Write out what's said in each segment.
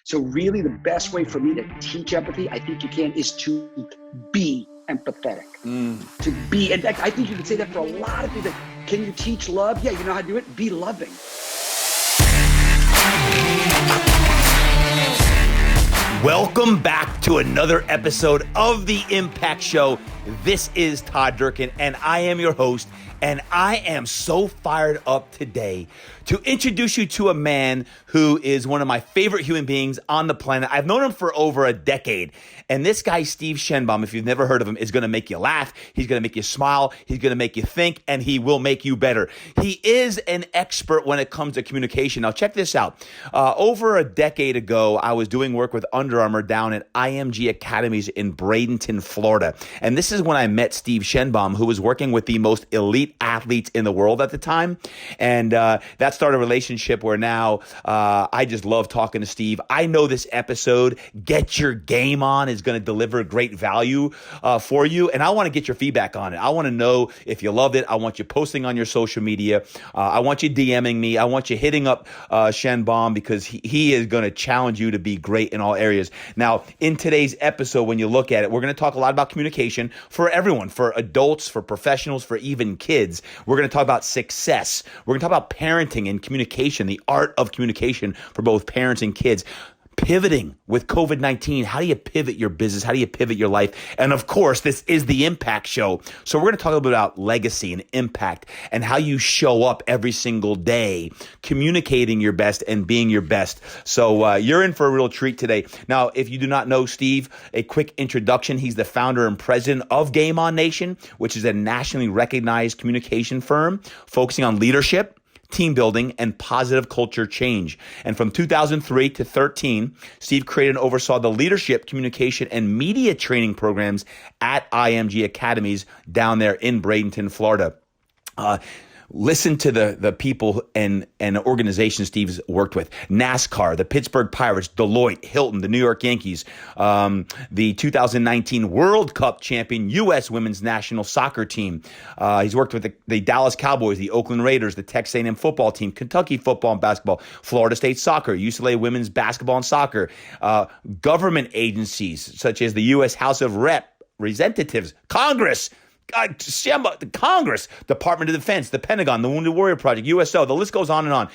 So really the best way for me to teach empathy, I think you can, is to be empathetic. To be, and I think you can say that for a lot of people. Can you teach love? Yeah, you know how to do it? Be loving. Welcome back to another episode of The Impact Show. This is Todd Durkin, and I am your host, and I am so fired up today to introduce you to a man who is one of my favorite human beings on the planet. I've known him for over a decade, and this guy, Steve Shenbaum, if you've never heard of him, is going to make you laugh. He's going to make you smile. He's going to make you think, and he will make you better. He is an expert when it comes to communication. Now, check this out. Over a decade ago, I was doing work with Under Armour down at IMG Academies in Bradenton, Florida, and this is when I met Steve Shenbaum, who was working with the most elite athletes in the world at the time, and that started a relationship where now I just love talking to Steve. I know this episode, Get Your Game On, is going to deliver great value for you, and I want to get your feedback on it. I want to know if you loved it. I want you posting on your social media. I want you DMing me. I want you hitting up Shenbaum, because he is going to challenge you to be great in all areas. Now, in today's episode, when you look at it, we're going to talk a lot about communication for everyone, for adults, for professionals, for even kids. We're going to talk about success. We're going to talk about parenting and communication, the art of communication for both parents and kids. Pivoting with COVID-19. How do you pivot your business? How do you pivot your life? And of course, this is the Impact Show. So we're going to talk a little bit about legacy and impact and how you show up every single day, communicating your best and being your best. So you're in for a real treat today. Now, if you do not know Steve, a quick introduction. He's the founder and president of Game On Nation, which is a nationally recognized communication firm focusing on leadership, team building, and positive culture change. And from 2003 to 13, Steve created and oversaw the leadership, communication, and media training programs at IMG Academies down there in Bradenton, Florida. Listen to the people and organizations Steve's worked with. NASCAR, the Pittsburgh Pirates, Deloitte, Hilton, the New York Yankees, the 2019 World Cup champion U.S. women's national soccer team. He's worked with the Dallas Cowboys, the Oakland Raiders, the Texas A&M football team, Kentucky football and basketball, Florida State soccer, UCLA women's basketball and soccer, government agencies such as the U.S. House of Representatives, Congress, the Congress, Department of Defense, the Pentagon, the Wounded Warrior Project, USO, the list goes on and on.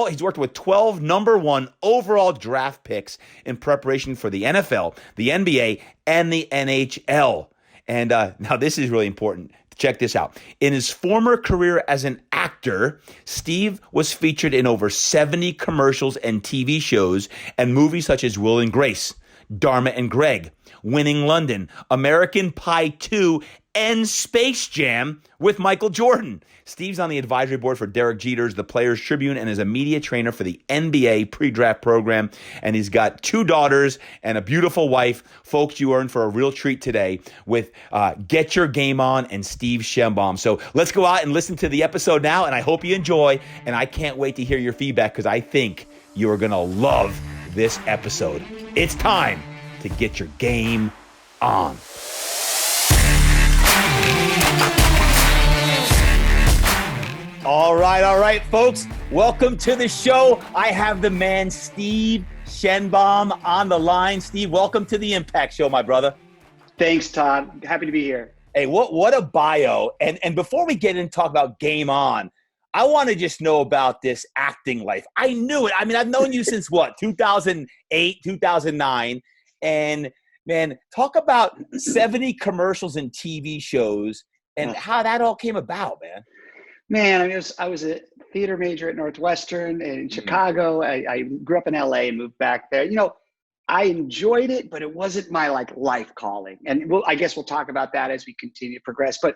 He's worked with 12 number one overall draft picks in preparation for the NFL, the NBA, and the NHL. And now this is really important. Check this out. In his former career as an actor, Steve was featured in over 70 commercials and TV shows and movies such as Will and Grace, Dharma and Greg, Winning London, American Pie 2, and Space Jam with Michael Jordan. Steve's on the advisory board for Derek Jeter's The Players Tribune and is a media trainer for the NBA pre-draft program. And he's got 2 daughters and a beautiful wife. Folks, you are in for a real treat today with Get Your Game On and Steve Shenbaum. So let's go out and listen to the episode now, and I hope you enjoy. And I can't wait to hear your feedback, because I think you are going to love this episode. It's time to get your game on. All right, folks. Welcome to the show. I have the man, Steve Shenbaum, on the line. Steve, welcome to the Impact Show, my brother. Thanks, Todd. Happy to be here. Hey, what a bio. And before we get into talk about Game On, I want to just know about this acting life. I knew it. I mean, I've known you since 2008, 2009. And man, talk about 70 commercials and TV shows and how that all came about, man. Man, I was a theater major at Northwestern in Chicago. I grew up in LA and moved back there. You know, I enjoyed it, but it wasn't my life calling. And I guess we'll talk about that as we continue to progress. But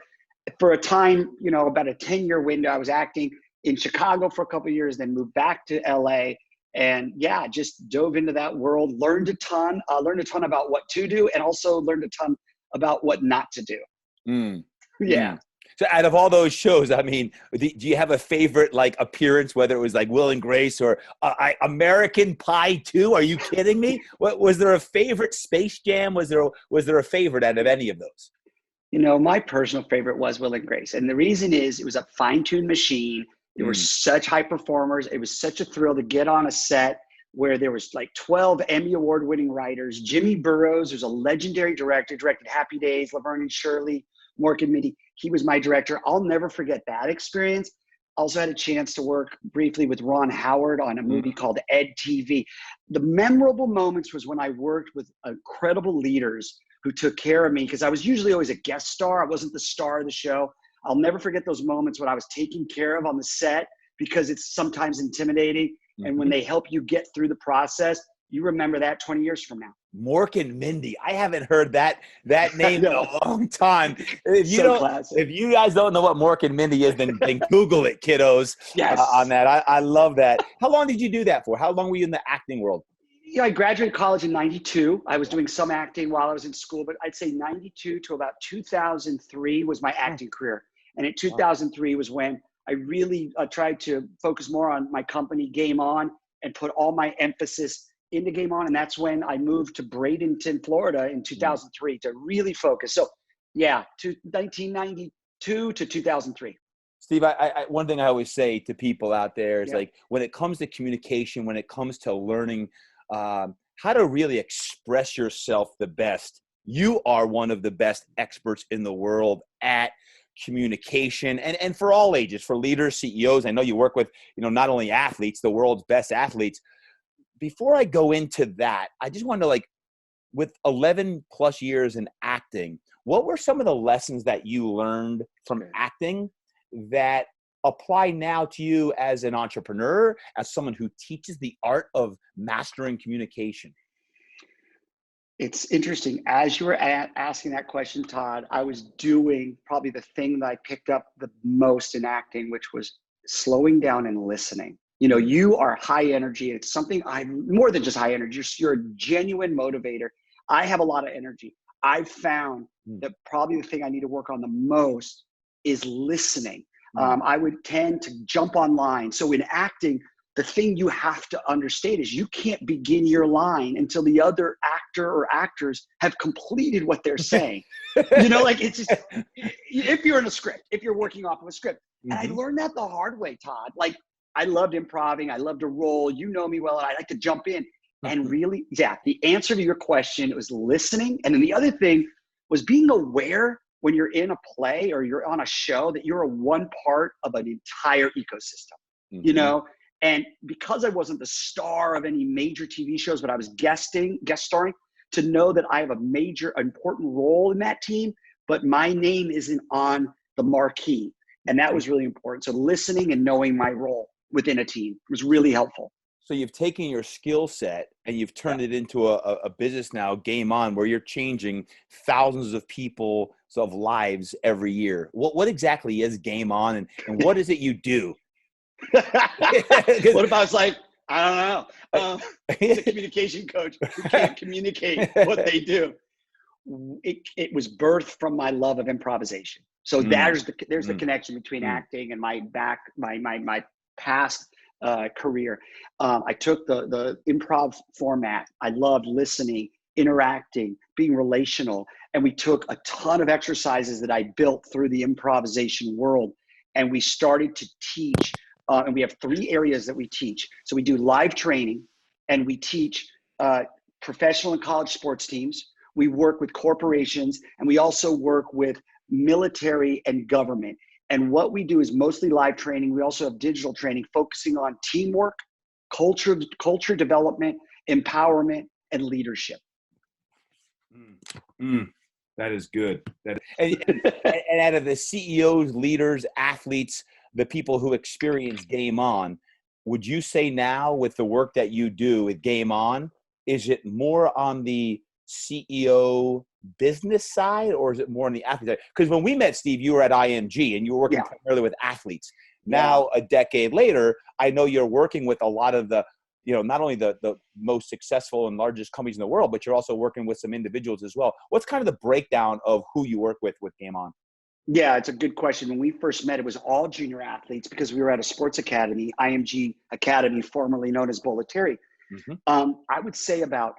for a time, about a 10-year window, I was acting in Chicago for a couple of years, then moved back to LA. And yeah, just dove into that world, learned a ton about what to do, and also learned a ton about what not to do. Yeah. So out of all those shows, I mean, do you have a favorite appearance, whether it was Will and Grace or American Pie 2? Are you kidding me? Was there a favorite? Space Jam? Was there a favorite out of any of those? My personal favorite was Will and Grace. And the reason is it was a fine-tuned machine. There were such high performers. It was such a thrill to get on a set, where there was like 12 Emmy Award winning writers. Jimmy Burrows, who's a legendary director, directed Happy Days, Laverne and Shirley, Mork and Mindy. He was my director. I'll never forget that experience. Also had a chance to work briefly with Ron Howard on a movie called Ed TV. The memorable moments was when I worked with incredible leaders who took care of me, because I was usually always a guest star. I wasn't the star of the show. I'll never forget those moments when I was taken care of on the set, because it's sometimes intimidating. And when they help you get through the process, you remember that 20 years from now. Mork and Mindy. I haven't heard that name in a long time. If you guys don't know what Mork and Mindy is, then Google it, kiddos. Yes. On that. I love that. How long did you do that for? How long were you in the acting world? I graduated college in 92. I was doing some acting while I was in school, but I'd say 92 to about 2003 was my acting career. And in 2003 was when I really tried to focus more on my company, Game On, and put all my emphasis into Game On. And that's when I moved to Bradenton, Florida in 2003 to really focus. So yeah, 1992 to 2003. Steve, I one thing I always say to people out there is like, when it comes to communication, when it comes to learning how to really express yourself the best, you are one of the best experts in the world at communication, and for all ages, for leaders, CEOs. I know you work with, not only athletes, the world's best athletes. Before I go into that, I just want to with 11 plus years in acting, what were some of the lessons that you learned from acting that apply now to you as an entrepreneur, as someone who teaches the art of mastering communication? It's interesting. As you were asking that question, Todd, I was doing probably the thing that I picked up the most in acting, which was slowing down and listening. You are high energy. It's something more than just high energy. You're a genuine motivator. I have a lot of energy. I've found that probably the thing I need to work on the most is listening. I would tend to jump on line. So in acting, the thing you have to understand is you can't begin your line until the other actor or actors have completed what they're saying. It's just, if you're in a script, if you're working off of a script. And I learned that the hard way, Todd. I loved improving. I loved to roll. You know me well. And I like to jump in. And really, the answer to your question was listening. And then the other thing was being aware when you're in a play or you're on a show that you're a one part of an entire ecosystem, And because I wasn't the star of any major TV shows, but I was guest starring, to know that I have a major important role in that team, but my name isn't on the marquee. And that was really important. So listening and knowing my role within a team was really helpful. So you've taken your skill set and you've turned it into a business now, Game On, where you're changing thousands of people's lives every year. What exactly is Game On, and what is it you do? What if I was like, I don't know. It's a communication coach who can't communicate what they do. It was birthed from my love of improvisation. So there's the connection between acting and my past career. I took the improv format. I loved listening, interacting, being relational. And we took a ton of exercises that I built through the improvisation world. And we started to teach, and we have 3 areas that we teach. So we do live training, and we teach professional and college sports teams. We work with corporations, and we also work with military and government. And what we do is mostly live training. We also have digital training focusing on teamwork, culture development, empowerment, and leadership. That is good. And out of the CEOs, leaders, athletes, the people who experience Game On, would you say now with the work that you do with Game On, is it more on the CEO business side, or is it more on the athlete side? Because when we met, Steve, you were at IMG and you were working primarily with athletes. Now, a decade later, I know you're working with a lot of the, not only the most successful and largest companies in the world, but you're also working with some individuals as well. What's kind of the breakdown of who you work with Game On? Yeah, it's a good question. When we first met, it was all junior athletes because we were at a sports academy, IMG Academy, formerly known as Bollettieri. I would say about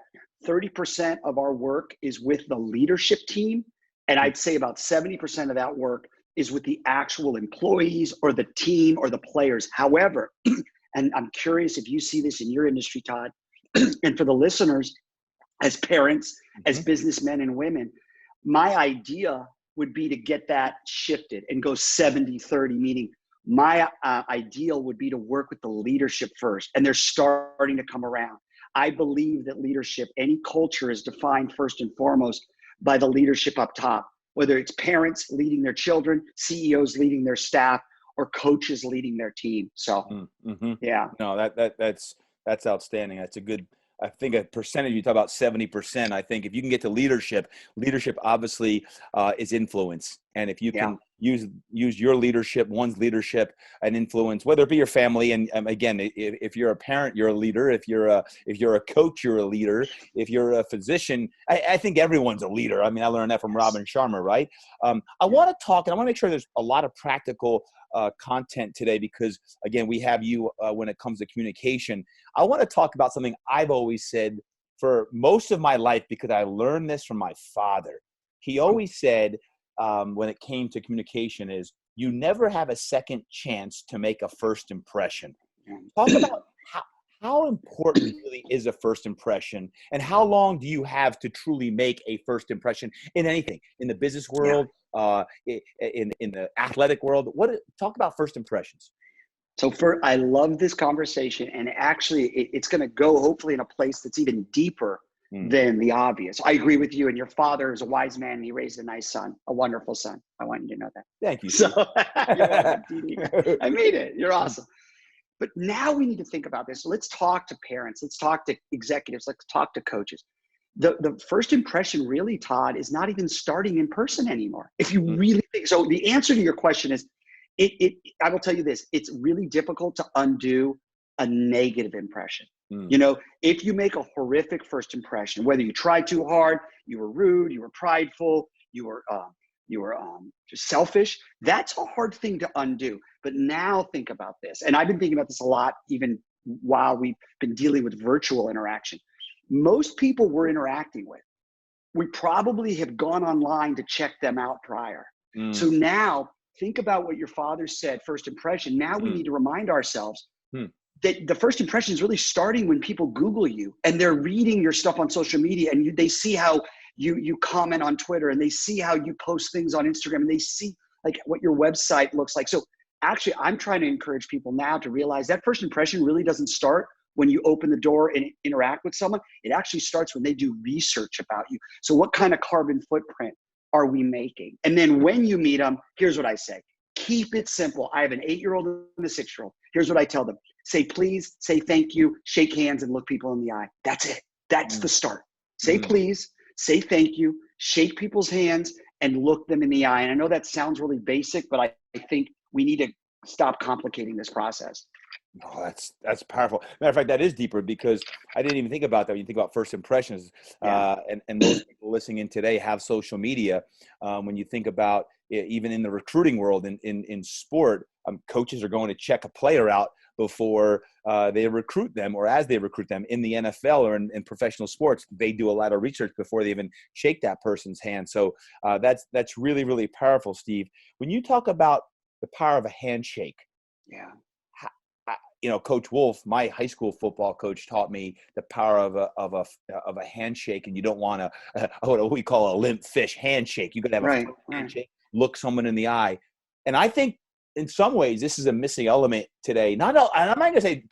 30% of our work is with the leadership team. And I'd say about 70% of that work is with the actual employees or the team or the players. However, and I'm curious if you see this in your industry, Todd, And for the listeners, as parents, as Mm-hmm. businessmen and women, my idea would be to get that shifted and go 70-30, meaning my ideal would be to work with the leadership first, and they're starting to come around. I believe that leadership, any culture, is defined first and foremost by the leadership up top, whether it's parents leading their children, CEOs leading their staff, or coaches leading their team. So, Mm-hmm. yeah. No, that's outstanding. That's a good. I think a percentage. You talk about 70%. I think if you can get to leadership obviously is influence, and if you Yeah. can use your leadership, one's leadership, and influence, whether it be your family, and again, if you're a parent, you're a leader. If you're a coach, you're a leader. If you're a physician, I think everyone's a leader. I mean, I learned that from Robin Sharma, right? I want to talk, and I want to make sure there's a lot of practical content today, because again, we have you when it comes to communication. I want to talk about something I've always said for most of my life, because I learned this from my father. He always said, when it came to communication, is you never have a second chance to make a first impression. Talk about how important really is a first impression, and how long do you have to truly make a first impression in anything, in the business world, in the athletic world? Talk about first impressions. So I love this conversation, and actually it's going to go hopefully in a place that's even deeper than the obvious. I agree with you, and your father is a wise man, and he raised a nice son, a wonderful son. I want you to know that. Thank you. So you're welcome, TD. I mean it. You're awesome. But now we need to think about this. Let's talk to parents. Let's talk to executives. Let's talk to coaches. The first impression really, Todd, is not even starting in person anymore. If you really think so, the answer to your question is, I will tell you this, it's really difficult to undo a negative impression. You know, if you make a horrific first impression, whether you tried too hard, you were rude, you were prideful, you were just selfish, that's a hard thing to undo. But now think about this. And I've been thinking about this a lot, even while we've been dealing with virtual interaction. Most people we're interacting with, we probably have gone online to check them out prior. So now think about what your father said, first impression. Now we need to remind ourselves that the first impression is really starting when people Google you and they're reading your stuff on social media, and they see how you comment on Twitter, and they see how you post things on Instagram, and they see like what your website looks like. So actually, I'm trying to encourage people now to realize that first impression really doesn't start when you open the door and interact with someone. It actually starts when they do research about you. So what kind of carbon footprint are we making? And then when you meet them, here's what I say. Keep it simple. I have an 8-year-old and a 6-year-old. Here's what I tell them. Say please, say thank you, shake hands, and look people in the eye. That's it. That's the start. Say please, say thank you, shake people's hands, and look them in the eye. And I know that sounds really basic, but I think we need to stop complicating this process. Oh, that's powerful. Matter of fact, that is deeper, because I didn't even think about that when you think about first impressions. And most people listening in today have social media. When you think about even in the recruiting world, in sport, coaches are going to check a player out before they recruit them, or as they recruit them. In the NFL or in professional sports, they do a lot of research before they even shake that person's hand. So that's really, really powerful, Steve. When you talk about the power of a handshake, you know, Coach Wolf, my high school football coach, taught me the power of a handshake. And you don't want what we call a limp fish handshake. You got to have a handshake, look someone in the eye. And I think in some ways this is a missing element today. I'm not going to say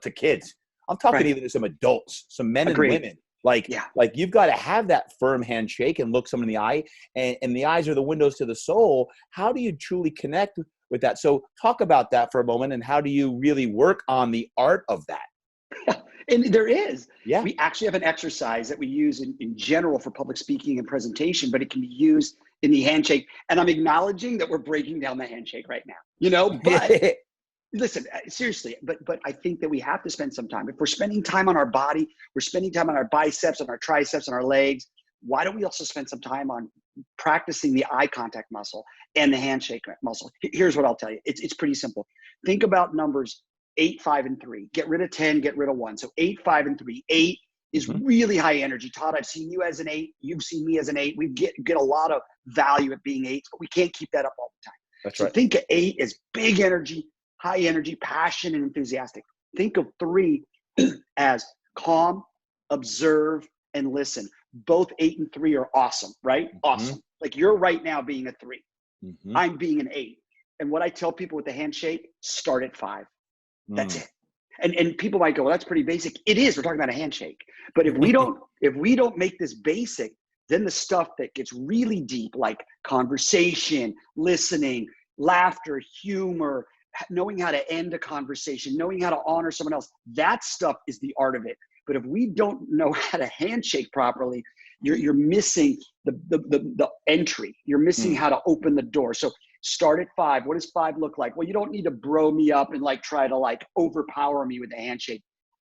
to kids. I'm talking even to some adults, some men and women. Like you've got to have that firm handshake and look someone in the eye. And the eyes are the windows to the soul. How do you truly connect with that? So talk about that for a moment, and how do you really work on the art of that? And there is. We actually have an exercise that we use in general for public speaking and presentation, but it can be used in the handshake. And I'm acknowledging that we're breaking down the handshake right now, you know, but listen, seriously, but I think that we have to spend some time. If we're spending time on our body, we're spending time on our biceps, on our triceps, on our legs, why don't we also spend some time on practicing the eye contact muscle and the handshake muscle? Here's what I'll tell you. It's pretty simple. Think about numbers 8, 5, and 3. Get rid of 10, get rid of 1. So 8, 5, and 3. 8 is really high energy. Todd, I've seen you as an 8. You've seen me as an 8. We get a lot of value at being 8s, but we can't keep that up all the time. That's so think of 8 as big energy, high energy, passion, and enthusiastic. Think of 3 as calm, observe, and listen. Both 8 and 3 are awesome, right? Awesome. Like you're right now being a 3. I'm being an 8. And what I tell people with the handshake, start at 5. That's it. And people might go, well, that's pretty basic. It is. We're talking about a handshake. But if we don't make this basic, then the stuff that gets really deep, like conversation, listening, laughter, humor, knowing how to end a conversation, knowing how to honor someone else, that stuff is the art of it. But if we don't know how to handshake properly, you're missing the entry. You're missing how to open the door. So start at 5. What does 5 look like? Well, you don't need to bro me up and like try to like overpower me with a handshake.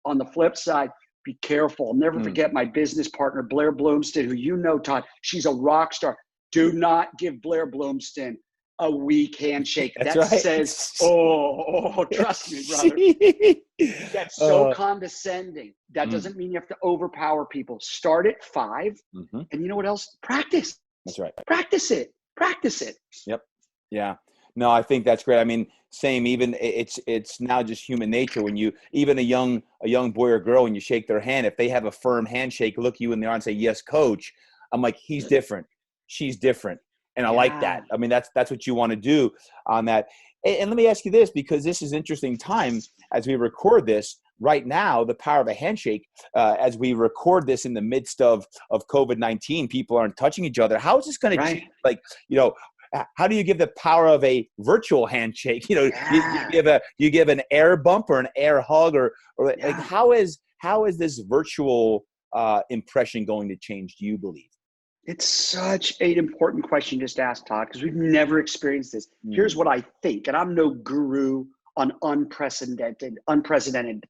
On the flip side, be careful. I'll never forget my business partner, Blair Bloomston, who you know, Todd. She's a rock star. Do not give Blair Bloomston a weak handshake. That's that right. says, trust me, brother. That's so condescending. That doesn't mean you have to overpower people. Start at 5. And you know what else? Practice. That's right. Practice it. Practice it. Yep. Yeah. No, I think that's great. I mean, same, even it's now just human nature when you, even a young boy or girl, when you shake their hand, if they have a firm handshake, look you in the eye and say, yes, coach. I'm like, he's different. She's different. And I like that. I mean, that's what you want to do on that. And let me ask you this, because this is interesting time as we record this right now, the power of a handshake, as we record this in the midst of COVID-19, people aren't touching each other. How is this going to change? Like, how do you give the power of a virtual handshake? You give an air bump or an air hug or like how is this virtual impression going to change, do you believe? It's such an important question just asked, Todd, because we've never experienced this. Here's what I think, and I'm no guru on unprecedented pandemics.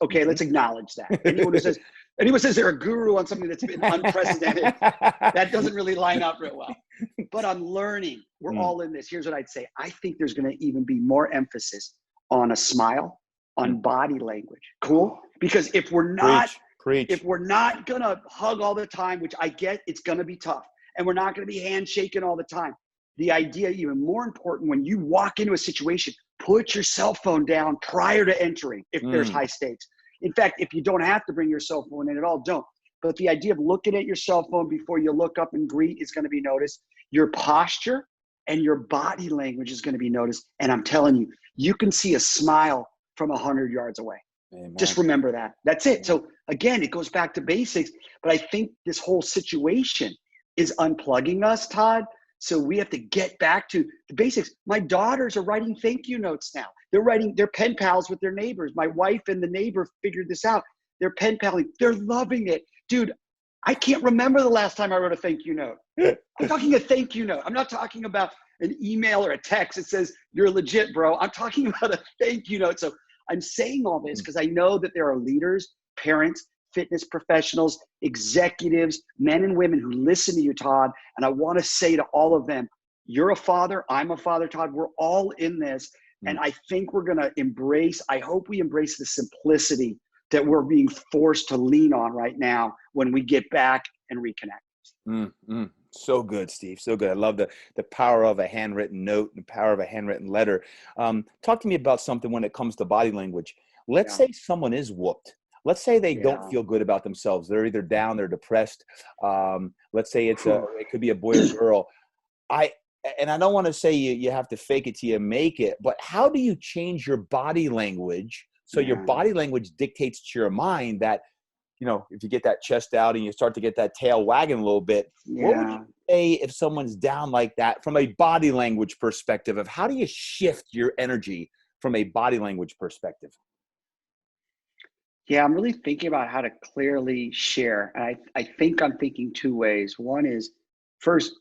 Okay, let's acknowledge that. Anyone who says they're a guru on something that's been unprecedented, that doesn't really line up real well. But I'm learning. We're all in this. Here's what I'd say. I think there's going to even be more emphasis on a smile, on body language. Cool? Because if we're not going to hug all the time, which I get, it's going to be tough, and we're not going to be handshaking all the time. The idea, even more important, when you walk into a situation, put your cell phone down prior to entering if there's high stakes. In fact, if you don't have to bring your cell phone in at all, don't. But the idea of looking at your cell phone before you look up and greet is going to be noticed. Your posture and your body language is going to be noticed. And I'm telling you, you can see a smile from 100 yards away. Amen. Just remember that. That's it. So again, it goes back to basics. But I think this whole situation is unplugging us, Todd. So we have to get back to the basics. My daughters are writing thank you notes now. They're pen pals with their neighbors. My wife and the neighbor figured this out. They're pen paling. They're loving it. Dude, I can't remember the last time I wrote a thank you note. I'm talking a thank you note. I'm not talking about an email or a text that says, you're legit, bro. I'm talking about a thank you note. So I'm saying all this because I know that there are leaders, parents, fitness professionals, executives, men and women who listen to you, Todd. And I want to say to all of them, you're a father, I'm a father, Todd. We're all in this. And I think we're going to I hope we embrace the simplicity that we're being forced to lean on right now when we get back and reconnect. So good, Steve. So good. I love the power of a handwritten note, the power of a handwritten letter. Talk to me about something when it comes to body language. Let's say someone is whooped. Let's say they don't feel good about themselves. They're either down, they're depressed. Let's say it could be a boy or girl. And I don't want to say you have to fake it till you make it, but how do you change your body language so your body language dictates to your mind that, if you get that chest out and you start to get that tail wagging a little bit, what would you say if someone's down like that from a body language perspective of how do you shift your energy from a body language perspective? Yeah, I'm really thinking about how to clearly share. And I think I'm thinking two ways. One is, first,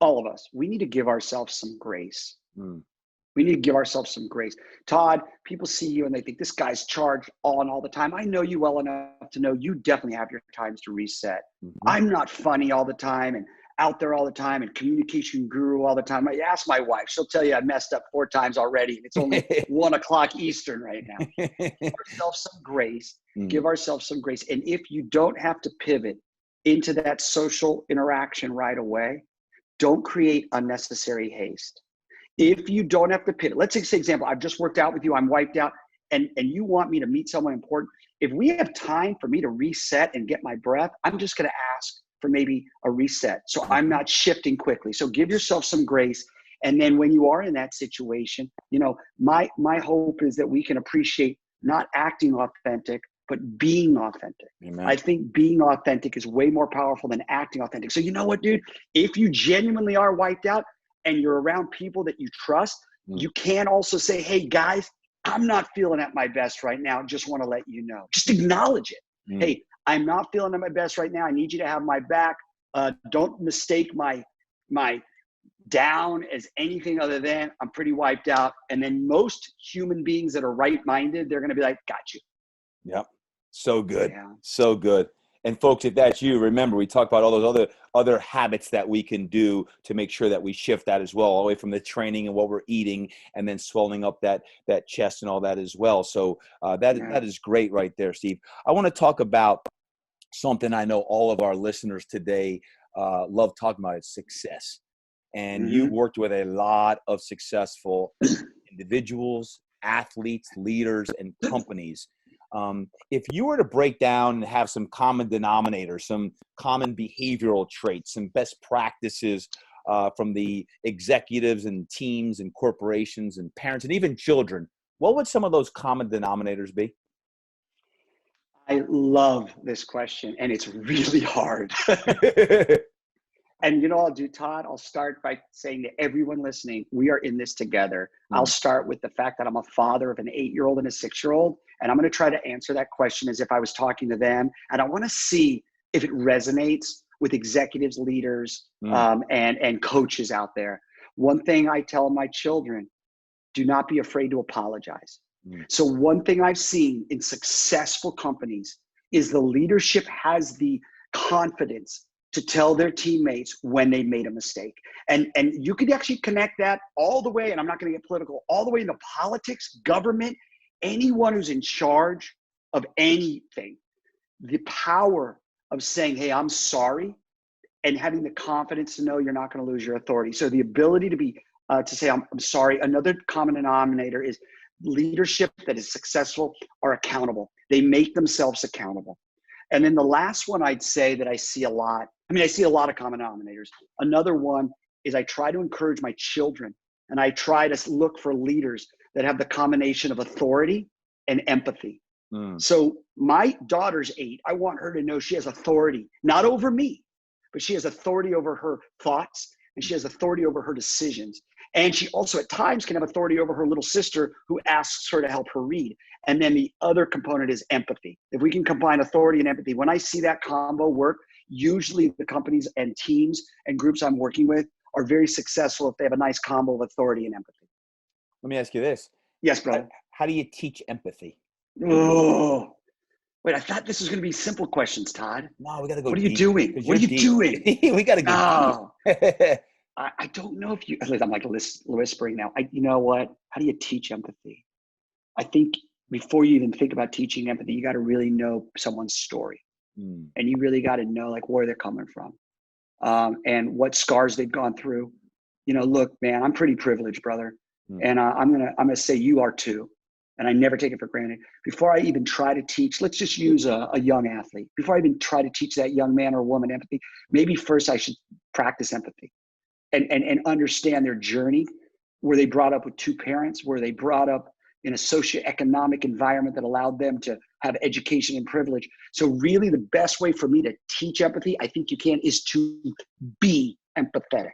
all of us, we need to give ourselves some grace. We need to give ourselves some grace. Todd, people see you and they think this guy's charged on all the time. I know you well enough to know you definitely have your times to reset. I'm not funny all the time and out there all the time and communication guru all the time. I ask my wife, she'll tell you I messed up 4 times already. And it's only 1 o'clock Eastern right now. Give ourselves some grace. Give ourselves some grace. And if you don't have to pivot into that social interaction right away, don't create unnecessary haste. If you don't have to pivot, let's say, example, I've just worked out with you, I'm wiped out, and you want me to meet someone important, if we have time for me to reset and get my breath, I'm just going to ask for maybe a reset. So I'm not shifting quickly. So give yourself some grace. And then when you are in that situation, my hope is that we can appreciate not acting authentic, but being authentic. Amen. I think being authentic is way more powerful than acting authentic. So you know what, dude? If you genuinely are wiped out and you're around people that you trust, you can also say, hey, guys, I'm not feeling at my best right now. Just want to let you know. Just acknowledge it. Hey, I'm not feeling at my best right now. I need you to have my back. Don't mistake my down as anything other than I'm pretty wiped out. And then most human beings that are right-minded, they're going to be like, got you. Yep. So good. Yeah. So good. And folks, if that's you, remember, we talked about all those other habits that we can do to make sure that we shift that as well, all the way from the training and what we're eating, and then swelling up that chest and all that as well. So that is great right there, Steve. I want to talk about something I know all of our listeners today love talking about, is success. And you worked with a lot of successful individuals, athletes, leaders, and companies. If you were to break down and have some common denominators, some common behavioral traits, some best practices from the executives and teams and corporations and parents and even children, what would some of those common denominators be? I love this question, and it's really hard. And I'll do, Todd, I'll start by saying to everyone listening, we are in this together. I'll start with the fact that I'm a father of an 8-year-old and a 6-year-old, and I'm going to try to answer that question as if I was talking to them. And I want to see if it resonates with executives, leaders, and coaches out there. One thing I tell my children, do not be afraid to apologize. So one thing I've seen in successful companies is the leadership has the confidence to tell their teammates when they made a mistake. And you could actually connect that all the way, and I'm not going to get political, all the way into politics, government, anyone who's in charge of anything. The power of saying, hey, I'm sorry, and having the confidence to know you're not going to lose your authority. So the ability to be to say, I'm sorry. Another common denominator is leadership that is successful are accountable. They make themselves accountable. And then the last one I'd say that I see a lot, I see a lot of common denominators. Another one is I try to encourage my children, and I try to look for leaders that have the combination of authority and empathy. So my daughter's 8. I want her to know she has authority, not over me, but she has authority over her thoughts, and she has authority over her decisions. And she also at times can have authority over her little sister who asks her to help her read. And then the other component is empathy. If we can combine authority and empathy, when I see that combo work, usually the companies and teams and groups I'm working with are very successful if they have a nice combo of authority and empathy. Let me ask you this. Yes, brother. How do you teach empathy? Oh, wait, I thought this was going to be simple questions, Todd. No, we got to go What are deep, you doing? What are you doing? We got to go deep. I don't know if you, I'm like whispering now. You know what? How do you teach empathy? I think before you even think about teaching empathy, you got to really know someone's story. And you really got to know like where they're coming from and what scars they've gone through. Look, man, I'm pretty privileged, brother. And I'm going to say you are too. And I never take it for granted. Before I even try to teach, let's just use a young athlete. Before I even try to teach that young man or woman empathy, maybe first I should practice empathy and understand their journey. Were they brought up with 2 parents? Were they brought up in a socioeconomic environment that allowed them to have education and privilege? So really the best way for me to teach empathy, I think you can, is to be empathetic.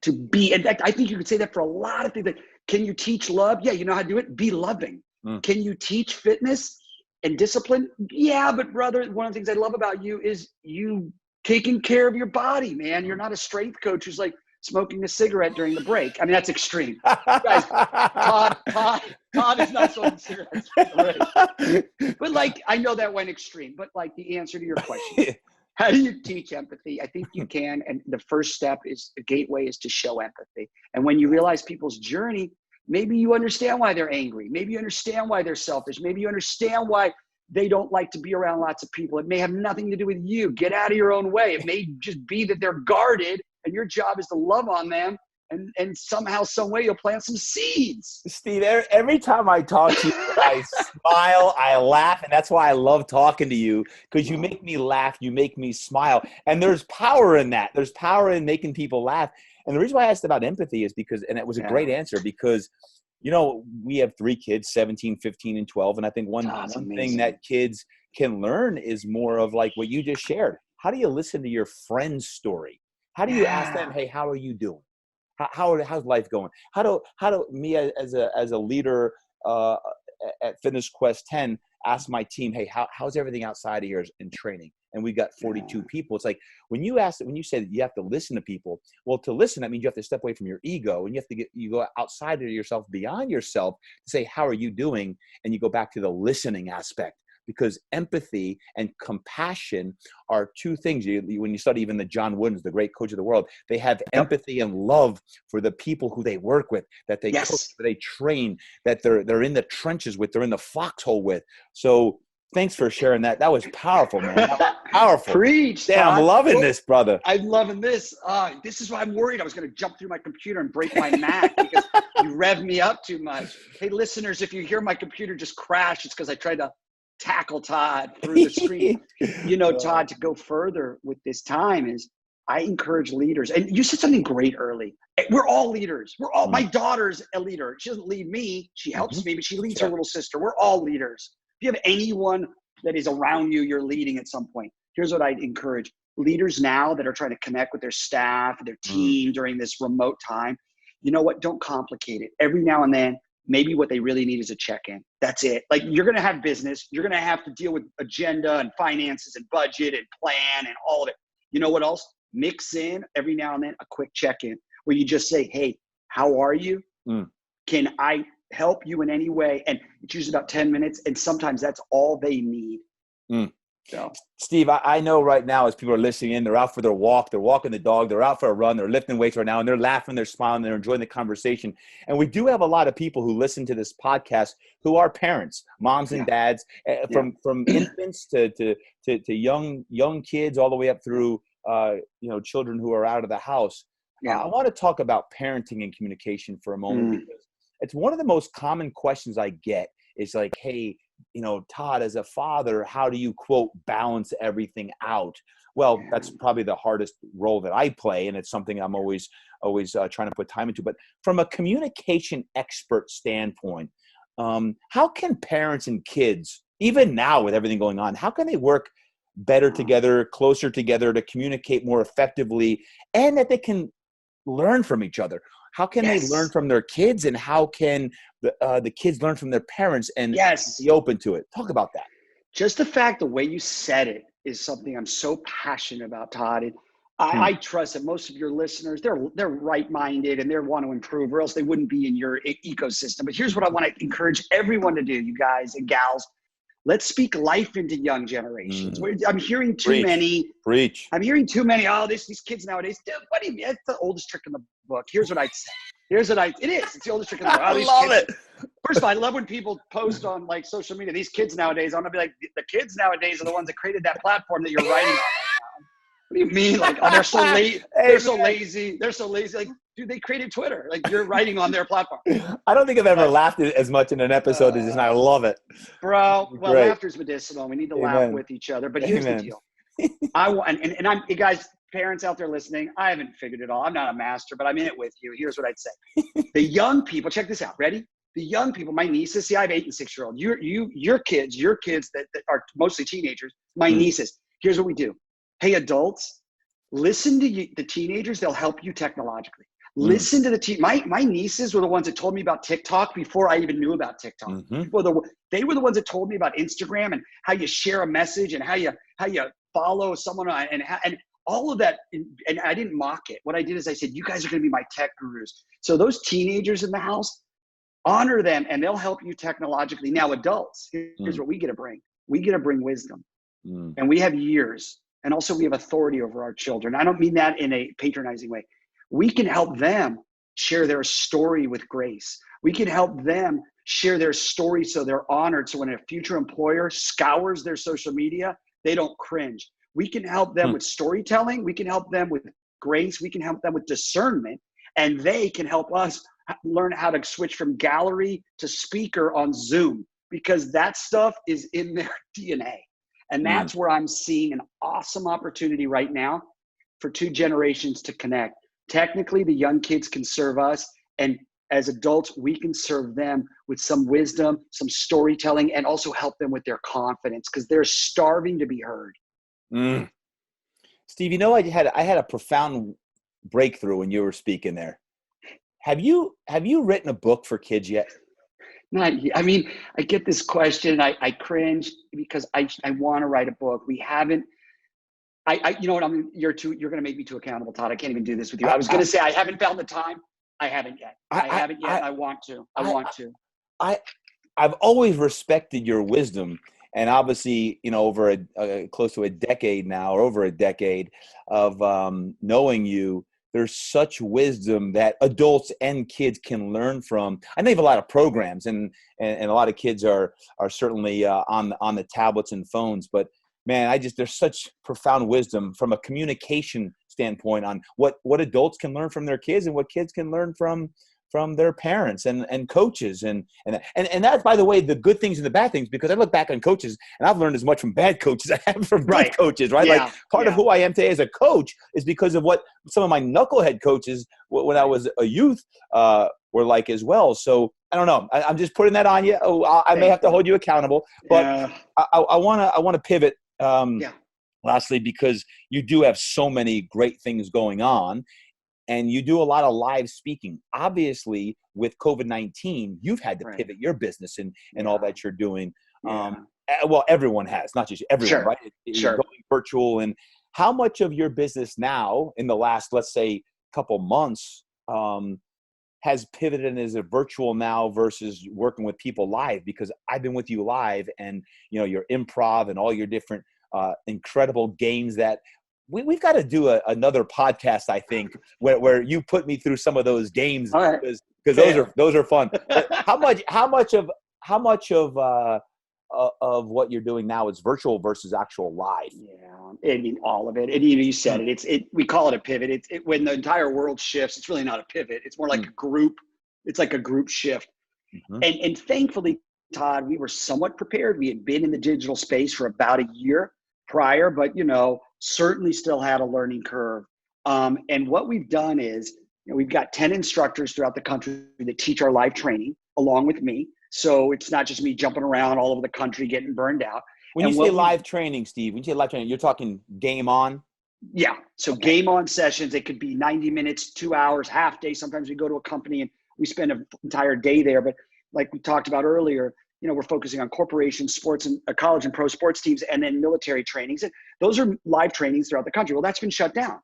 To be, in fact, I think you could say that for a lot of things. Like, can you teach love? Yeah, you know how to do it. Be loving. Can you teach fitness and discipline? Yeah, but brother, one of the things I love about you is you taking care of your body, man. You're not a strength coach who's like smoking a cigarette during the break. I mean, that's extreme. Guys, Todd is not smoking cigarettes. Right. But like, I know that went extreme, but like the answer to your question, how do you teach empathy? I think you can. And the first step is the gateway is to show empathy. And when you realize people's journey, maybe you understand why they're angry. Maybe you understand why they're selfish. Maybe you understand why they don't like to be around lots of people. It may have nothing to do with you. Get out of your own way. It may just be that they're guarded and your job is to love on them and somehow, some way you'll plant some seeds. Steve, every time I talk to you, I smile, I laugh, and that's why I love talking to you, because you make me laugh, you make me smile, and there's power in that. There's power in making people laugh. And the reason why I asked about empathy is because, and it was a great answer, because, you know, we have 3 kids, 17, 15, and 12, and I think one thing that kids can learn is more of like what you just shared. How do you listen to your friend's story? How do you ask them, hey, how are you doing? How's life going? How do me as a leader at Fitness Quest 10 ask my team, hey, how's everything outside of here in training? And we got 42 people. It's like when you said you have to listen to people. Well, to listen, that means you have to step away from your ego, and you go outside of yourself, beyond yourself, to say, how are you doing? And you go back to the listening aspect. Because empathy and compassion are 2 things. When you study even the John Woodens, the great coach of the world, they have empathy and love for the people who they work with, that they coach, that they train, that they're in the trenches with, they're in the foxhole with. So thanks for sharing that. That was powerful, man. That was powerful. Preach, Damn, I'm loving this, brother. I'm loving this. This is why I'm worried I was going to jump through my computer and break my Mac because you rev me up too much. Hey, listeners, if you hear my computer just crash, it's because I tried to tackle Todd through the screen. You know, Todd, to go further with this time is I encourage leaders. And you said something great early. We're all leaders. My daughter's a leader. She doesn't lead me. She helps me, but she leads her little sister. We're all leaders. If you have anyone that is around you, you're leading at some point. Here's what I'd encourage. Leaders now that are trying to connect with their staff, their team during this remote time, you know what? Don't complicate it. Every now and then, maybe what they really need is a check-in. That's it. Like, you're going to have business. You're going to have to deal with agenda and finances and budget and plan and all of it. You know what else? Mix in every now and then a quick check-in where you just say, hey, how are you? Can I help you in any way? And it's usually about 10 minutes. And sometimes that's all they need. So, Steve, I know right now as people are listening in, they're out for their walk, they're walking the dog, they're out for a run, they're lifting weights right now, and they're laughing, they're smiling, they're enjoying the conversation. And we do have a lot of people who listen to this podcast who are parents, moms and dads, from infants to young kids all the way up through children who are out of the house. I want to talk about parenting and communication for a moment, because it's one of the most common questions I get is like, hey, Todd, as a father, how do you, quote, balance everything out? Well, that's probably the hardest role that I play, and it's something I'm always trying to put time into. But from a communication expert standpoint, how can parents and kids, even now with everything going on, how can they work better together, closer together, to communicate more effectively, and that they can learn from each other? How can they learn from their kids, and how can the kids learn from their parents and be open to it? Talk about that. Just the fact, the way you said it is something I'm so passionate about, Todd. And I trust that most of your listeners, they're right-minded and they want to improve, or else they wouldn't be in your ecosystem. But here's what I want to encourage everyone to do, you guys and gals. Let's speak life into young generations. I'm hearing too many. I'm hearing too many. Oh, these kids nowadays. Buddy, that's the oldest trick in the book. Here's what I'd say. It is. It's the oldest trick in the book. Oh, I love it. First of all, I love when people post on like social media. These kids nowadays, I'm gonna be like, the kids nowadays are the ones that created that platform that you're writing on right now. What do you mean? Like, oh, they're so late. They're so lazy. They're so lazy. Like, dude, they created Twitter. Like, you're writing on their platform. I don't think I've ever laughed as much in an episode as this, and I love it. Bro, well, laughter's medicinal. We need to laugh with each other. But here's the deal. I'm, you guys, parents out there listening, I haven't figured it all. I'm not a master, but I'm in it with you. Here's what I'd say. The young people, check this out. Ready? The young people, my nieces, see, I have 8 and 6-year-old. Your kids that are mostly teenagers, my nieces. Here's what we do. Hey, adults, listen to the teenagers. They'll help you technologically. Listen to the my nieces were the ones that told me about TikTok before I even knew about TikTok. They were the ones that told me about Instagram and how you share a message and how you follow someone and all of that. And I didn't mock it. What I did is I said, you guys are going to be my tech gurus. So those teenagers in the house, honor them and they'll help you technologically. Now, adults, here's what we get to bring. We get to bring wisdom. And we have years. And also we have authority over our children. I don't mean that in a patronizing way. We can help them share their story with grace. We can help them share their story so they're honored. So when a future employer scours their social media, they don't cringe. We can help them with storytelling. We can help them with grace. We can help them with discernment. and they can help us learn how to switch from gallery to speaker on Zoom, because that stuff is in their DNA. And that's where I'm seeing an awesome opportunity right now for two generations to connect. Technically, the young kids can serve us, and as adults, we can serve them with some wisdom, some storytelling, and also help them with their confidence, because they're starving to be heard. Steve, you know, I had a profound breakthrough when you were speaking there. Have you written a book for kids yet? Not yet. I mean, I get this question. I cringe because I want to write a book. We haven't. You know what? You're going to make me too accountable, Todd. I can't even do this with you. I was going to say I haven't found the time. I haven't yet. I haven't yet. I want to. I want to. I've always respected your wisdom, and obviously, you know, over close to a decade now, or over a decade of knowing you, there's such wisdom that adults and kids can learn from. I know you have a lot of programs, and a lot of kids are certainly on the tablets and phones, but man, there's such profound wisdom from a communication standpoint on what adults can learn from their kids and what kids can learn from their parents and coaches. And that's, by the way, the good things and the bad things, because I look back on coaches and I've learned as much from bad coaches as I have from good coaches, right? Yeah. Like part of who I am today as a coach is because of what some of my knucklehead coaches when I was a youth were like as well. So I don't know. I'm just putting that on you. I may have to hold you accountable, but I want to pivot. Lastly, because you do have so many great things going on and you do a lot of live speaking. Obviously, with COVID-19, you've had to pivot your business and all that you're doing. Well, everyone has, not just everyone, right? You're going virtual. And how much of your business now in the last, let's say, couple months has pivoted and is a virtual now versus working with people live? Because I've been with you live, and you know, your improv and all your different incredible games that we've got to do another podcast, I think, where you put me through some of those games, because those are fun. But how much of what you're doing now is virtual versus actual live? Yeah, I mean, all of it. And you said it. We call it a pivot. It's when the entire world shifts. It's really not a pivot. It's more like a group. It's like a group shift. And thankfully, Todd, we were somewhat prepared. We had been in the digital space for about a year prior, but you know, certainly still had a learning curve. And what we've done is, you know, we've got 10 instructors throughout the country that teach our live training along with me. So it's not just me jumping around all over the country getting burned out. When you say live training, Steve, when you say live training, you're talking game on? Yeah. So game on sessions, it could be 90 minutes, 2 hours, half day. Sometimes we go to a company and we spend an entire day there. But like we talked about earlier, you know, we're focusing on corporations, sports and college and pro sports teams, and then military trainings. And those are live trainings throughout the country. Well, that's been shut down.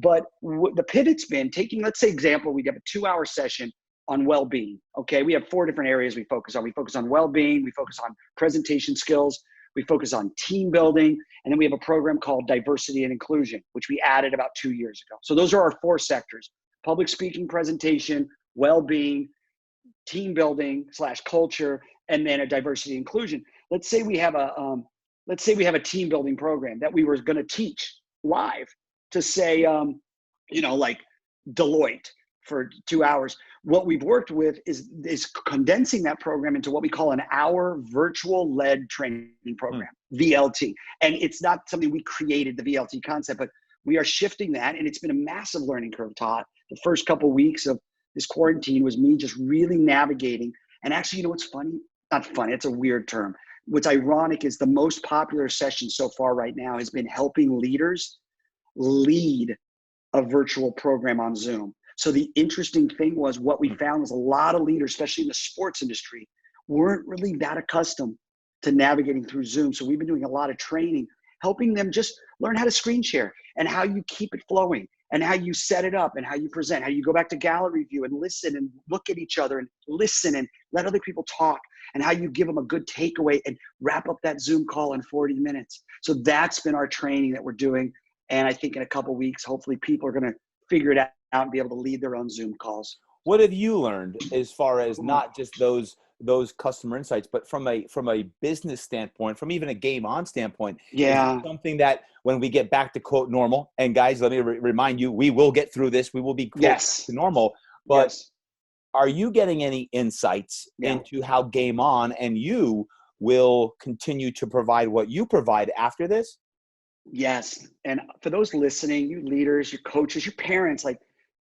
But the pivot's been taking, let's say, example, we have a 2-hour session on well-being. Okay. We have 4 different areas we focus on. We focus on well-being. We focus on presentation skills. We focus on team building. And then we have a program called diversity and inclusion, which we added about 2 years ago. So those are our 4 sectors: public speaking, presentation, well-being, team building / culture, and then a diversity inclusion. Let's say we have a team building program that we were going to teach live to, say, you know, like Deloitte for 2 hours. What we've worked with is condensing that program into what we call an hour virtual led training program, VLT. And it's not something we created, the VLT concept, but we are shifting that. And it's been a massive learning curve, Todd. The first couple of weeks of this quarantine was me just really navigating. And actually, you know what's funny? Not funny, it's a weird term. What's ironic is the most popular session so far right now has been helping leaders lead a virtual program on Zoom. So the interesting thing was, what we found was a lot of leaders, especially in the sports industry, weren't really that accustomed to navigating through Zoom. So we've been doing a lot of training, helping them just learn how to screen share and how you keep it flowing and how you set it up and how you present, how you go back to gallery view and listen and look at each other and listen and let other people talk, and how you give them a good takeaway and wrap up that Zoom call in 40 minutes. So that's been our training that we're doing. And I think in a couple of weeks, hopefully people are going to figure it out and be able to lead their own Zoom calls. What have you learned as far as not just those those customer insights, but from a business standpoint, from even a game on standpoint, Yeah. is something that when we get back to quote normal, and guys, let me remind you, we will get through this. We will be quote to normal, but are you getting any insights into how game on and you will continue to provide what you provide after this? Yes. And for those listening, you leaders, your coaches, your parents, like,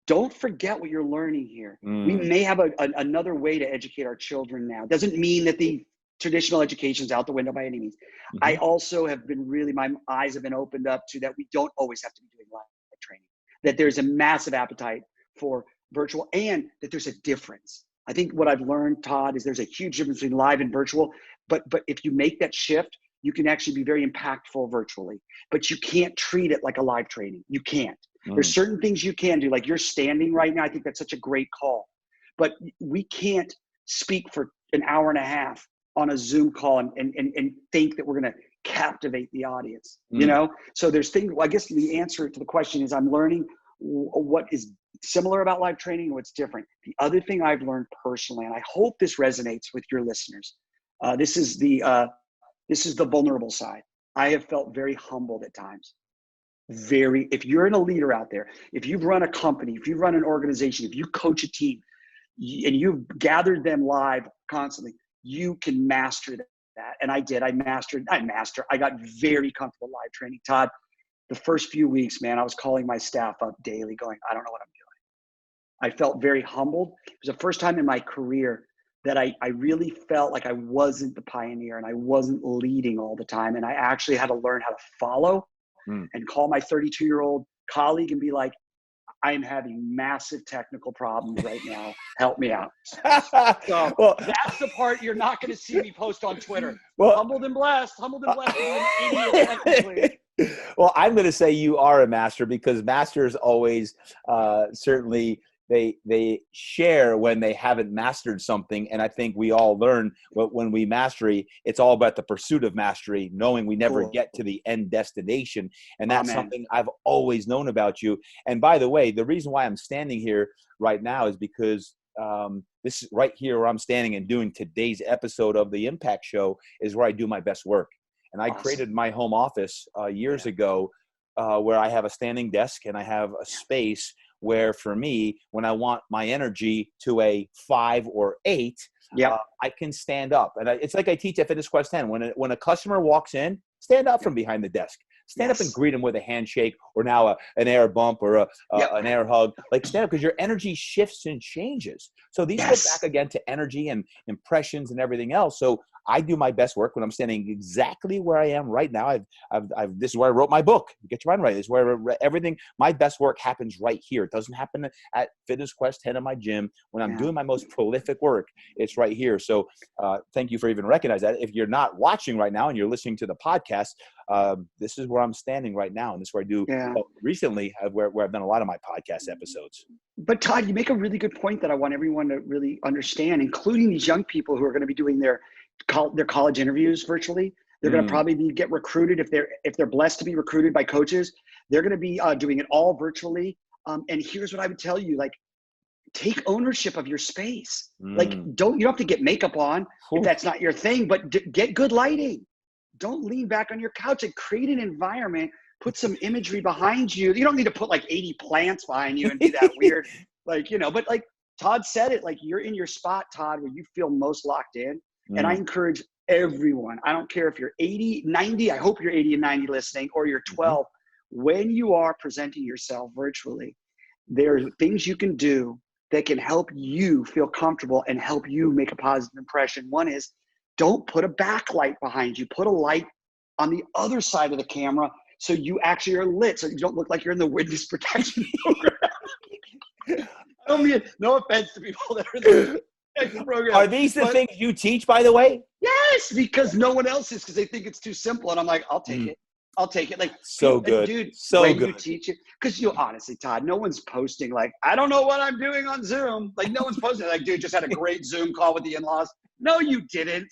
don't forget what you're learning here. We may have another way to educate our children now. Doesn't mean that the traditional education's out the window by any means. I also have been my eyes have been opened up to that we don't always have to be doing live training, that there's a massive appetite for virtual, and that there's a difference. I think what I've learned, Todd, is there's a huge difference between live and virtual, but if you make that shift, you can actually be very impactful virtually, but you can't treat it like a live training. You can't. There's certain things you can do, like you're standing right now. I think that's such a great call, but we can't speak for an hour and a half on a Zoom call and think that we're going to captivate the audience, you know? So there's things, I guess the answer to the question is I'm learning what is similar about live training and what's different. The other thing I've learned personally, and I hope this resonates with your listeners, this is the vulnerable side. I have felt very humbled at times. If you're a leader out there, if you've run a company, if you run an organization, if you coach a team and you've gathered them live constantly, you can master that. And I did. I got very comfortable live training. Todd, the first few weeks, man, I was calling my staff up daily going, I don't know what I'm doing. I felt very humbled. It was the first time in my career that I really felt like I wasn't the pioneer and I wasn't leading all the time. And I actually had to learn how to follow and call my 32-year-old colleague and be like, I am having massive technical problems right now. Help me out. So that's the part you're not going to see me post on Twitter. Humbled and blessed to be an idiot technically. Well, I'm going to say you are a master, because masters always certainly they share when they haven't mastered something. And I think we all learn when we mastery, it's all about the pursuit of mastery, knowing we never get to the end destination. And that's something I've always known about you. And by the way, the reason why I'm standing here right now is because this is right here where I'm standing and doing today's episode of the Impact Show is where I do my best work. And I created my home office years ago where I have a standing desk and I have a space where, for me, when I want my energy to a 5 or 8, I can stand up. And it's like I teach at Fitness Quest 10. When a customer walks in, stand up from behind the desk. Stand up and greet them with a handshake, or now an air bump or an air hug. Like, stand up, because your energy shifts and changes. So these go back again to energy and impressions and everything else. So I do my best work when I'm standing exactly where I am right now. This is where I wrote my book, Get Your Mind Right. This is where everything, my best work happens right here. It doesn't happen at Fitness Quest 10 in my gym. When I'm doing my most prolific work, it's right here. So thank you for even recognizing that. If you're not watching right now and you're listening to the podcast, this is where I'm standing right now. And this is where I do recently, where I've done a lot of my podcast episodes. But Todd, you make a really good point that I want everyone to really understand, including these young people who are going to be doing their college interviews virtually. They're going to probably get recruited if they're blessed to be recruited by coaches. They're going to be doing it all virtually. And here's what I would tell you: like, take ownership of your space. Like, you don't have to get makeup on if that's not your thing, but get good lighting. Don't lean back on your couch and create an environment. Put some imagery behind you. You don't need to put like 80 plants behind you and be that weird, but like Todd said it, like, you're in your spot, Todd, where you feel most locked in. And I encourage everyone, I don't care if you're 80, 90, I hope you're 80 and 90 listening, or you're 12, when you are presenting yourself virtually, there are things you can do that can help you feel comfortable and help you make a positive impression. One is, don't put a backlight behind you. Put a light on the other side of the camera so you actually are lit, so you don't look like you're in the witness protection program. I don't mean, no offense to people that are in the program. Are these the things you teach, by the way? Yes, because no one else is, because they think it's too simple. And I'm like, I'll take it. I'll take it. Like, so good. Dude, so when good. You teach it, because honestly, Todd, no one's posting like, I don't know what I'm doing on Zoom. Like, no one's posting like, dude, just had a great Zoom call with the in-laws. No, you didn't.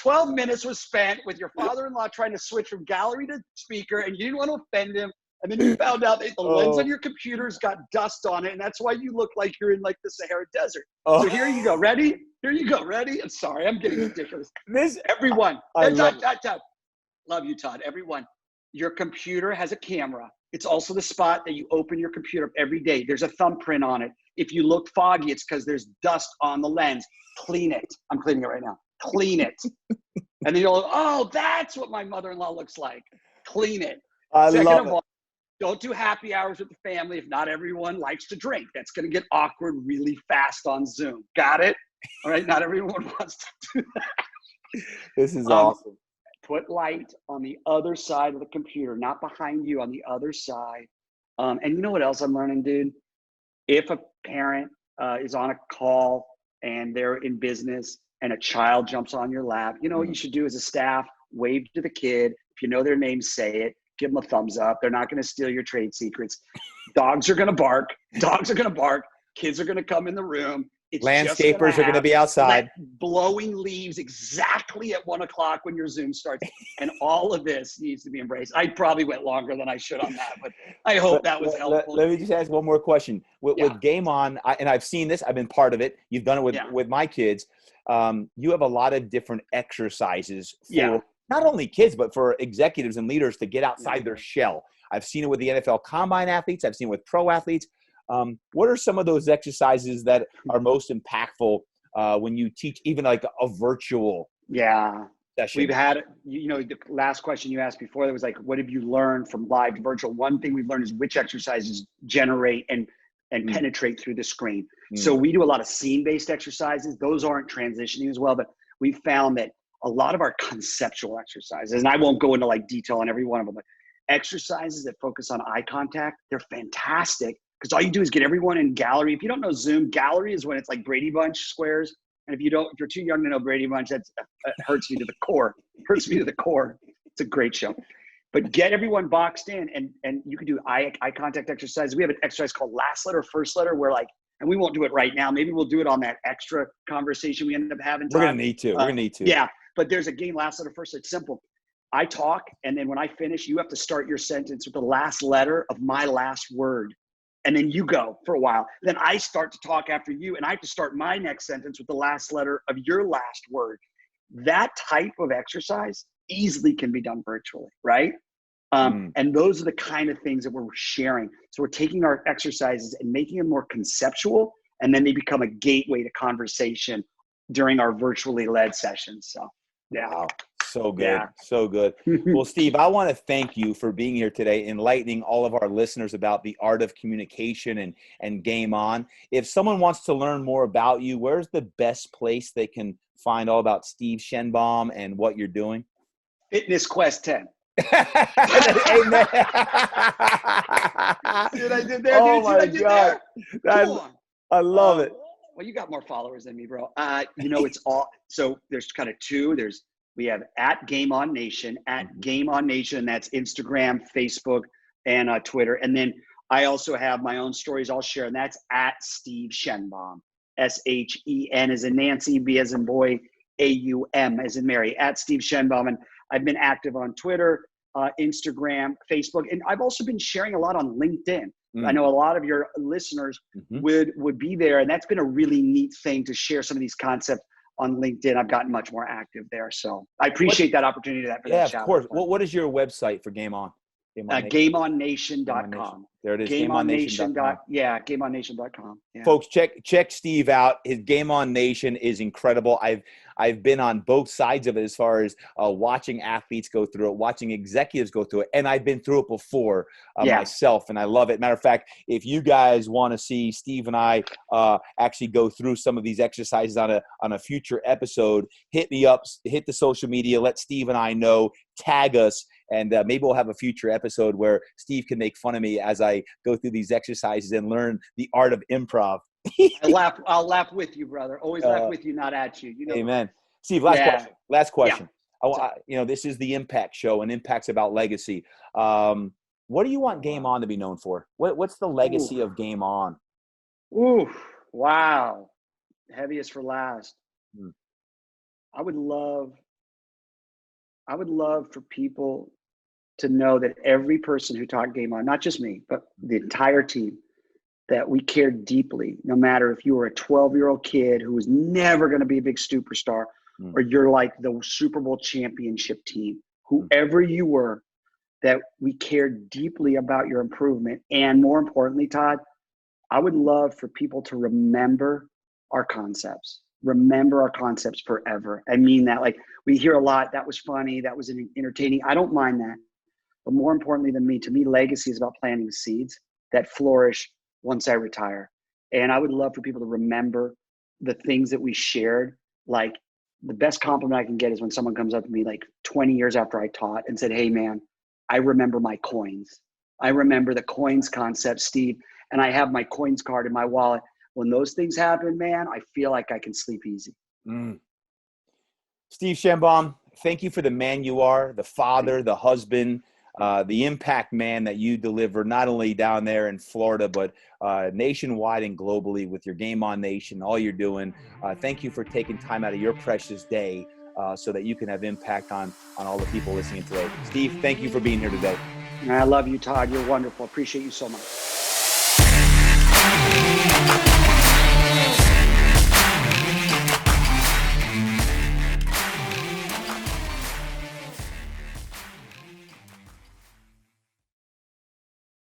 12 minutes was spent with your father-in-law trying to switch from gallery to speaker, and you didn't want to offend him. And then you found out that the lens on your computer's got dust on it, and that's why you look like you're in like the Sahara Desert. So here you go. Ready? Here you go. Ready? I'm sorry. I'm getting ridiculous. Everyone. Love you, Todd. Everyone. Your computer has a camera. It's also the spot that you open your computer every day. There's a thumbprint on it. If you look foggy, it's because there's dust on the lens. Clean it. I'm cleaning it right now. Clean it. And then you'll go, oh, that's what my mother-in-law looks like. Clean it. Second of all, don't do happy hours with the family if not everyone likes to drink. That's going to get awkward really fast on Zoom. Got it? All right. Not everyone wants to do that. This is awesome. Put light on the other side of the computer, not behind you, on the other side. And you know what else I'm learning, dude? If a parent is on a call and they're in business and a child jumps on your lap, you know what you should do as a staff? Wave to the kid. If you know their name, say it. Give them a thumbs up. They're not going to steal your trade secrets. Dogs are going to bark. Dogs are going to bark. Kids are going to come in the room. Landscapers are going to be outside. Blowing leaves exactly at 1 o'clock when your Zoom starts. And all of this needs to be embraced. I probably went longer than I should on that, but I hope that was helpful. Let me just ask one more question. With Game On, and I've seen this, I've been part of it. You've done it with my kids. You have a lot of different exercises for not only kids, but for executives and leaders to get outside their shell. I've seen it with the NFL Combine athletes. I've seen it with pro athletes. What are some of those exercises that are most impactful when you teach even like a virtual session? We've had, the last question you asked before, that was like, what have you learned from live to virtual? One thing we've learned is which exercises generate and penetrate through the screen. So we do a lot of scene-based exercises. Those aren't transitioning as well, but we found that a lot of our conceptual exercises, and I won't go into like detail on every one of them, but exercises that focus on eye contact, they're fantastic. Because all you do is get everyone in gallery. If you don't know Zoom, gallery is when it's like Brady Bunch squares. And if you're too young to know Brady Bunch, that hurts me to the core. Hurts me to the core. It's a great show. But get everyone boxed in, and you can do eye contact exercises. We have an exercise called last letter, first letter, where like, and we won't do it right now. Maybe we'll do it on that extra conversation we end up having. We're gonna need to. Yeah, but there's a game, last letter, first letter. It's simple. I talk, and then when I finish, you have to start your sentence with the last letter of my last word. And then you go for a while. Then I start to talk after you, and I have to start my next sentence with the last letter of your last word. That type of exercise easily can be done virtually, right? And those are the kind of things that we're sharing. So we're taking our exercises and making them more conceptual, and then they become a gateway to conversation during our virtually led sessions. So, yeah. Wow. So good. Yeah. So good. Well, Steve, I want to thank you for being here today, enlightening all of our listeners about the art of communication and Game On. If someone wants to learn more about you, where's the best place they can find all about Steve Shenbaum and what you're doing? Fitness Quest 10. Amen. Dude, I did there. Oh my God. I love it. Well, you got more followers than me, bro. It's all, so there's kind of two. We have at Game On Nation, Game On Nation. That's Instagram, Facebook, and Twitter. And then I also have my own stories I'll share, and that's at Steve Shenbaum. SHEN as in Nancy, B as in boy, AUM as in Mary, at Steve Shenbaum. And I've been active on Twitter, Instagram, Facebook, and I've also been sharing a lot on LinkedIn. I know a lot of your listeners would be there, and that's been a really neat thing to share some of these concepts on LinkedIn. I've gotten much more active there. So I appreciate that opportunity. Yeah, of course. What is your website for Game On? GameOnNation.com. There it is. GameOnNation.com. Yeah, GameOnNation.com. Yeah. Folks, check Steve out. His Game On Nation is incredible. I've been on both sides of it as far as watching athletes go through it, watching executives go through it, and I've been through it before myself, and I love it. Matter of fact, if you guys want to see Steve and I actually go through some of these exercises on a future episode, hit me up, hit the social media, let Steve and I know, tag us, and maybe we'll have a future episode where Steve can make fun of me as I go through these exercises and learn the art of improv. I'll laugh with you, brother. Always laugh with you, not at you. Amen. Steve, last question. This is the Impact Show, and Impact's about legacy. What do you want Game On to be known for? What's the legacy of Game On? Ooh, wow. Heaviest for last. I would love for people to know that every person who taught game on, not just me, but the entire team, that we cared deeply, no matter if you were a 12-year-old kid who was never going to be a big superstar, or you're like the Super Bowl championship team, whoever you were, that we cared deeply about your improvement. And more importantly, Todd, I would love for people to remember our concepts forever. I mean that. Like, we hear a lot, that was funny, that was entertaining. I don't mind that. But more importantly to me, legacy is about planting seeds that flourish once I retire. And I would love for people to remember the things that we shared. Like, the best compliment I can get is when someone comes up to me like 20 years after I taught and said, "Hey man, I remember my coins. I remember the coins concept, Steve, and I have my coins card in my wallet." When those things happen, man, I feel like I can sleep easy. Steve Shenbaum, thank you for the man you are, the father, the husband, the impact man that you deliver, not only down there in Florida, but nationwide and globally with your Game On Nation, all you're doing. Thank you for taking time out of your precious day so that you can have impact on all the people listening today. Steve, thank you for being here today. And I love you, Todd. You're wonderful. Appreciate you so much.